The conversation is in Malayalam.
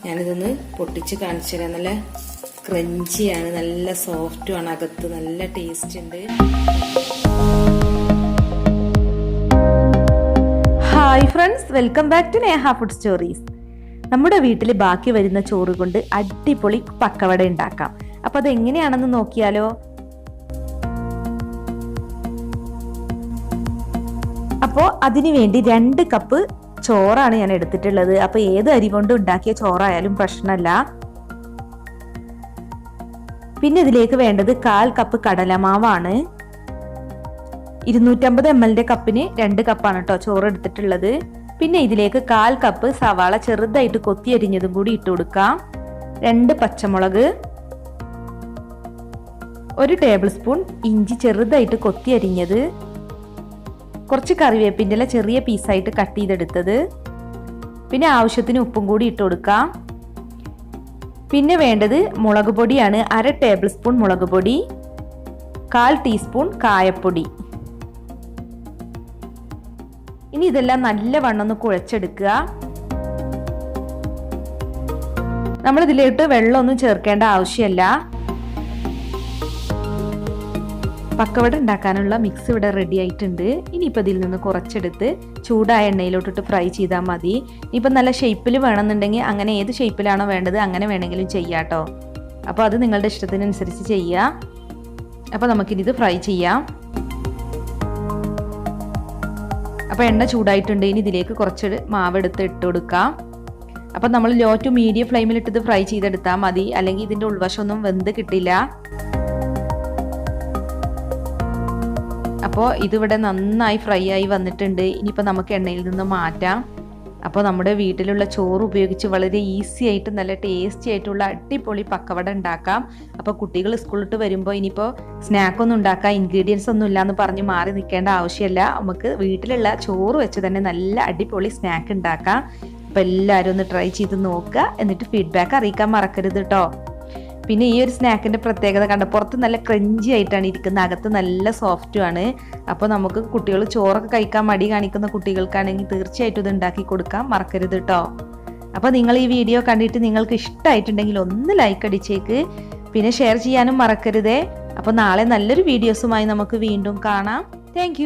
ഞാനിതൊന്ന് പൊട്ടിച്ച് കാണിച്ചു തരാം. നല്ല ക്രഞ്ചിയാണ്, നല്ല സോഫ്റ്റുമാണ്, അകത്ത് നല്ല ടേസ്റ്റ് ഉണ്ട്. Hi friends, welcome back to Neha food stories. നമ്മുടെ വീട്ടിൽ ബാക്കി വരുന്ന ചോറ് കൊണ്ട് അടിപൊളി പക്കവട ഉണ്ടാക്കാം. അപ്പോൾ അതെങ്ങനെയാണെന്ന് നോക്കിയാലോ? അപ്പോൾ അതിനു വേണ്ടി 2 കപ്പ് ചോറാണ് ഞാൻ എടുത്തിട്ടുള്ളത്. അപ്പോൾ ഏത് അരി കൊണ്ട് ഉണ്ടാക്കിയ ചോറായാലും പ്രശ്നമല്ല. പിന്നെ ഇതിലേക്ക് വേണ്ടത് 1/4 കപ്പ് കടലമാവാണ്. 250 ml കപ്പിന് 2 കപ്പാണ് കേട്ടോ ചോറ് എടുത്തിട്ടുള്ളത്. പിന്നെ ഇതിലേക്ക് 1/4 കപ്പ് സവാള ചെറുതായിട്ട് കൊത്തി അരിഞ്ഞതും കൂടി ഇട്ട് കൊടുക്കാം. 2 പച്ചമുളക്, 1 ടേബിൾ സ്പൂൺ ഇഞ്ചി ചെറുതായിട്ട് കൊത്തി അരിഞ്ഞത്, കുറച്ച് കറിവേപ്പിൻ്റെ ഇല ചെറിയ പീസായിട്ട് കട്ട് ചെയ്തെടുത്തത്, പിന്നെ ആവശ്യത്തിന് ഉപ്പും കൂടി ഇട്ട് കൊടുക്കാം. പിന്നെ വേണ്ടത് മുളക് പൊടിയാണ്. 1/2 ടേബിൾ സ്പൂൺ മുളക് പൊടി, 1/4 ടീസ്പൂൺ കായപ്പൊടി. ഇനി ഇതെല്ലാം നല്ലവണ്ണം ഒന്ന് കുഴച്ചെടുക്കുക. നമ്മൾ ഇതിലേക്ക് വെള്ളമൊന്നും ചേർക്കേണ്ട ആവശ്യമില്ല. പക്കവട ഉണ്ടാക്കാനുള്ള മിക്സ് ഇവിടെ റെഡി ആയിട്ടുണ്ട്. ഇനിയിപ്പോൾ ഇതിൽ നിന്ന് കുറച്ചെടുത്ത് ചൂടായ എണ്ണയിലോട്ടിട്ട് ഫ്രൈ ചെയ്താൽ മതി. ഇനിയിപ്പോൾ നല്ല ഷേപ്പിൽ വേണമെന്നുണ്ടെങ്കിൽ അങ്ങനെ ഏത് ഷേപ്പിലാണോ വേണ്ടത് അങ്ങനെ വേണമെങ്കിലും ചെയ്യാം കേട്ടോ. അപ്പോൾ അത് നിങ്ങളുടെ ഇഷ്ടത്തിനനുസരിച്ച് ചെയ്യുക. അപ്പോൾ നമുക്കിനി ഇത് ഫ്രൈ ചെയ്യാം. അപ്പോൾ എണ്ണ ചൂടായിട്ടുണ്ട്. ഇനി ഇതിലേക്ക് കുറച്ച് മാവെടുത്ത് ഇട്ട് കൊടുക്കാം. അപ്പോൾ നമ്മൾ ലോ ടു മീഡിയം ഫ്ലെയിമിൽ ഇട്ടത് ഫ്രൈ ചെയ്തെടുത്താൽ മതി, അല്ലെങ്കിൽ ഇതിൻ്റെ ഉൾവശമൊന്നും വെന്ത് കിട്ടില്ല. അപ്പോൾ ഇതിവിടെ നന്നായി ഫ്രൈ ആയി വന്നിട്ടുണ്ട്. ഇനിയിപ്പോൾ നമുക്ക് എണ്ണയിൽ നിന്ന് മാറ്റാം. അപ്പോൾ നമ്മുടെ വീട്ടിലുള്ള ചോറ് ഉപയോഗിച്ച് വളരെ ഈസി ആയിട്ട് നല്ല ടേസ്റ്റി ആയിട്ടുള്ള അടിപൊളി പക്കവട ഉണ്ടാക്കാം. അപ്പോൾ കുട്ടികൾ സ്കൂളിട്ട് വരുമ്പോൾ ഇനിയിപ്പോൾ സ്നാക്കൊന്നും ഉണ്ടാക്കാൻ ഇൻഗ്രീഡിയൻസ് ഒന്നും ഇല്ലയെന്ന് പറഞ്ഞ് മാറി നിൽക്കേണ്ട ആവശ്യമില്ല. നമുക്ക് വീട്ടിലുള്ള ചോറ് വെച്ച് തന്നെ നല്ല അടിപൊളി സ്നാക്ക് ഉണ്ടാക്കാം. അപ്പോൾ എല്ലാവരും ഒന്ന് ട്രൈ ചെയ്ത് നോക്കുക, എന്നിട്ട് ഫീഡ്ബാക്ക് അറിയിക്കാൻ മറക്കരുത് കേട്ടോ. പിന്നെ ഈ ഒരു സ്നാക്കിൻ്റെ പ്രത്യേകത കണ്ട, പുറത്ത് നല്ല ക്രഞ്ചി ആയിട്ടാണ് ഇരിക്കുന്നത്, അകത്ത് നല്ല സോഫ്റ്റുമാണ്. അപ്പോൾ നമുക്ക് കുട്ടികൾ ചോറൊക്കെ കഴിക്കാൻ മടി കാണിക്കുന്ന കുട്ടികൾക്കാണെങ്കിൽ തീർച്ചയായിട്ടും ഇത് ഉണ്ടാക്കി കൊടുക്കാൻ മറക്കരുത് കേട്ടോ. അപ്പോൾ നിങ്ങൾ ഈ വീഡിയോ കണ്ടിട്ട് നിങ്ങൾക്ക് ഇഷ്ടമായിട്ടുണ്ടെങ്കിൽ ഒന്ന് ലൈക്ക് അടിച്ചേക്ക്, പിന്നെ ഷെയർ ചെയ്യാനും മറക്കരുതേ. അപ്പോൾ നാളെ നല്ലൊരു വീഡിയോസുമായി നമുക്ക് വീണ്ടും കാണാം. താങ്ക്